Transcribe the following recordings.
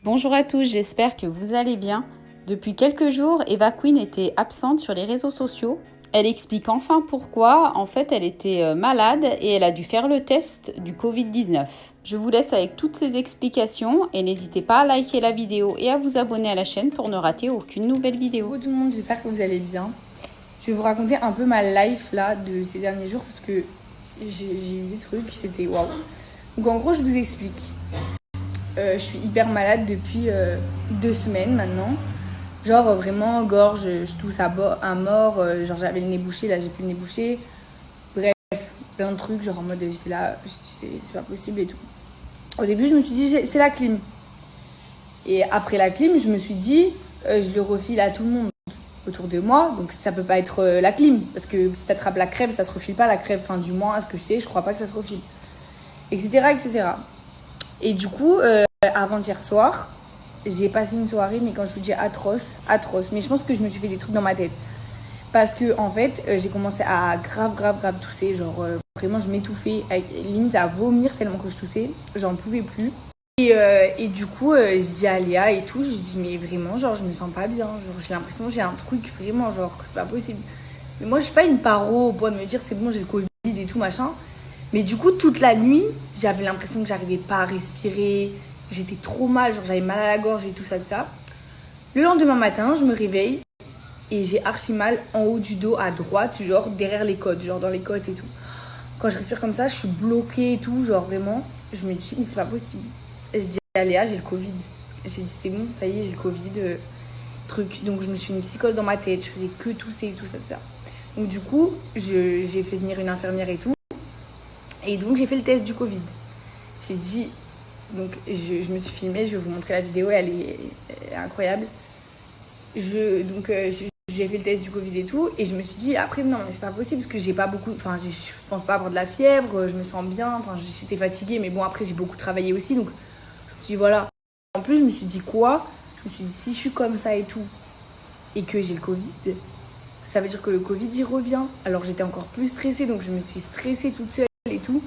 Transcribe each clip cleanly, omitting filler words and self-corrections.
Bonjour à tous, j'espère que vous allez bien. Depuis quelques jours, Eva Queen était absente sur les réseaux sociaux. Elle explique enfin pourquoi. En fait, elle était malade et elle a dû faire le test du Covid-19. Je vous laisse avec toutes ces explications et n'hésitez pas à liker la vidéo et à vous abonner à la chaîne pour ne rater aucune nouvelle vidéo. Bonjour tout le monde, j'espère que vous allez bien. Je vais vous raconter un peu ma life là de ces derniers jours parce que j'ai eu des trucs, c'était waouh. Donc en gros, je vous explique. Je suis hyper malade depuis 2 semaines maintenant. Genre vraiment gorge, je tousse à mort. Genre j'avais le nez bouché, là j'ai plus le nez bouché. Bref, plein de trucs, genre en mode j'étais là, c'est pas possible et tout. Au début, je me suis dit c'est la clim. Et après la clim, je me suis dit je le refile à tout le monde autour de moi, donc ça peut pas être la clim, parce que si t'attrapes la crève, ça se refile pas la crève, enfin du moins à ce que je sais, je crois pas que ça se refile, etc. etc. Et du coup, avant-hier soir, j'ai passé une soirée, mais quand je vous dis atroce, mais je pense que je me suis fait des trucs dans ma tête, parce que en fait, j'ai commencé à grave tousser, genre vraiment je m'étouffais, limite à vomir tellement que je toussais, j'en pouvais plus. Et du coup, je dis à Léa et tout, je dis mais vraiment, genre je me sens pas bien, genre j'ai l'impression que j'ai un truc vraiment, genre c'est pas possible. Mais moi je suis pas une paro au point de me dire c'est bon j'ai le Covid et tout machin. Mais du coup toute la nuit, j'avais l'impression que j'arrivais pas à respirer, j'étais trop mal, genre j'avais mal à la gorge et tout ça, tout ça. Le lendemain matin, je me réveille et j'ai archi mal en haut du dos à droite, genre derrière les côtes, genre dans les côtes et tout. Quand je respire comme ça, je suis bloquée et tout, genre vraiment, je me dis mais c'est pas possible. Et je dis à Léa, j'ai le Covid. J'ai dit, c'est bon, ça y est, j'ai le Covid. Truc. Donc, je me suis mis une psychose dans ma tête. Je faisais que tousser et tout ça, tout ça. Donc, du coup, j'ai fait venir une infirmière et tout. Et donc, j'ai fait le test du Covid. J'ai dit, donc, je me suis filmée, je vais vous montrer la vidéo, elle est incroyable. J'ai fait le test du Covid et tout. Et je me suis dit, après, non, mais c'est pas possible parce que j'ai pas beaucoup. Enfin, je pense pas avoir de la fièvre, je me sens bien. Enfin, j'étais fatiguée, mais bon, après, j'ai beaucoup travaillé aussi. Donc, je me suis dit, voilà. En plus, je me suis dit quoi? Je me suis dit, si je suis comme ça et tout, et que j'ai le Covid, ça veut dire que le Covid, il revient. Alors, j'étais encore plus stressée, donc je me suis stressée toute seule et tout.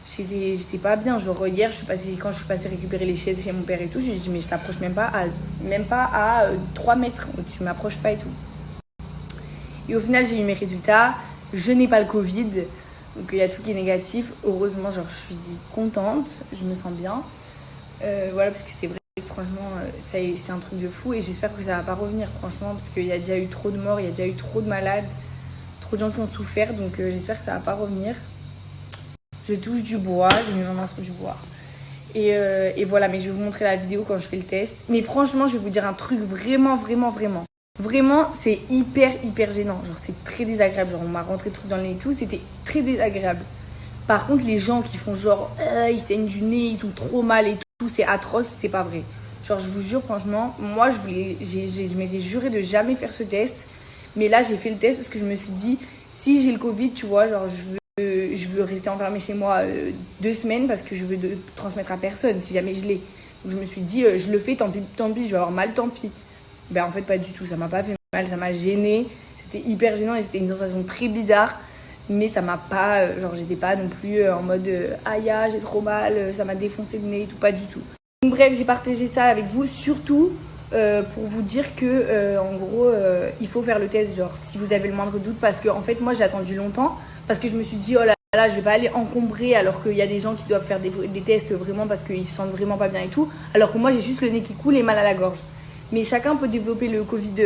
J'étais pas bien. Genre, hier, quand je suis passée récupérer les chaises chez mon père et tout, je lui ai dit, mais je t'approche même pas à 3 mètres. Tu m'approches pas et tout. Et au final, j'ai eu mes résultats. Je n'ai pas le Covid. Donc, il y a tout qui est négatif. Heureusement, genre, je suis contente. Je me sens bien. Voilà, parce que c'est vrai que franchement, c'est un truc de fou et j'espère que ça va pas revenir, franchement, parce qu'il y a déjà eu trop de morts, il y a déjà eu trop de malades, trop de gens qui ont souffert, donc j'espère que ça va pas revenir. Je touche du bois, je mets ma main sur du bois. Et voilà, mais je vais vous montrer la vidéo quand je fais le test. Mais franchement, je vais vous dire un truc vraiment. Vraiment, c'est hyper gênant. Genre, c'est très désagréable. Genre, on m'a rentré le truc dans le nez et tout, c'était très désagréable. Par contre, les gens qui font genre, ils saignent du nez, ils ont trop mal et tout, c'est atroce, c'est pas vrai. Genre, je vous jure, franchement, moi, je m'étais juré de jamais faire ce test. Mais là, j'ai fait le test parce que je me suis dit, si j'ai le Covid, tu vois, genre, je veux rester enfermée chez moi 2 semaines parce que je veux transmettre à personne si jamais je l'ai. Donc, je me suis dit, je le fais, tant pis, je vais avoir mal, tant pis. Ben, en fait, pas du tout, ça m'a pas fait mal, ça m'a gênée. C'était hyper gênant et c'était une sensation très bizarre. Mais ça m'a pas, genre j'étais pas non plus en mode aïe, j'ai trop mal, ça m'a défoncé le nez et tout, pas du tout. Donc bref, j'ai partagé ça avec vous, surtout pour vous dire que en gros, il faut faire le test, genre si vous avez le moindre doute, parce que en fait, moi j'ai attendu longtemps, parce que je me suis dit, oh là là, je vais pas aller encombrer, alors qu'il y a des gens qui doivent faire des tests vraiment parce qu'ils se sentent vraiment pas bien et tout, alors que moi j'ai juste le nez qui coule et mal à la gorge. Mais chacun peut développer le Covid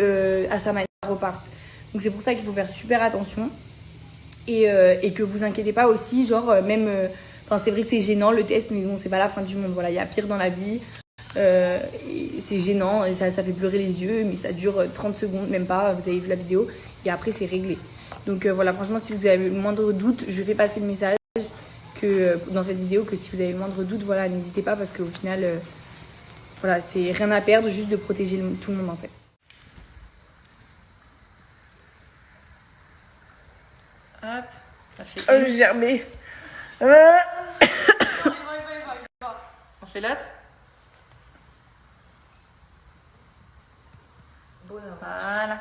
à sa manière, repart. Donc c'est pour ça qu'il faut faire super attention. Et que vous inquiétez pas aussi, genre même, enfin c'est vrai que c'est gênant le test, mais bon c'est pas la fin du monde, voilà, il y a pire dans la vie, c'est gênant et ça fait pleurer les yeux, mais ça dure 30 secondes, même pas, vous avez vu la vidéo, et après c'est réglé. Donc voilà, franchement si vous avez le moindre doute, je fais passer le message que dans cette vidéo, que si vous avez le moindre doute, voilà, n'hésitez pas, parce qu'au final, voilà, c'est rien à perdre, juste de protéger tout le monde en fait. Hop, ça fait Oh, j'ai germé. On fait l'autre. Voilà.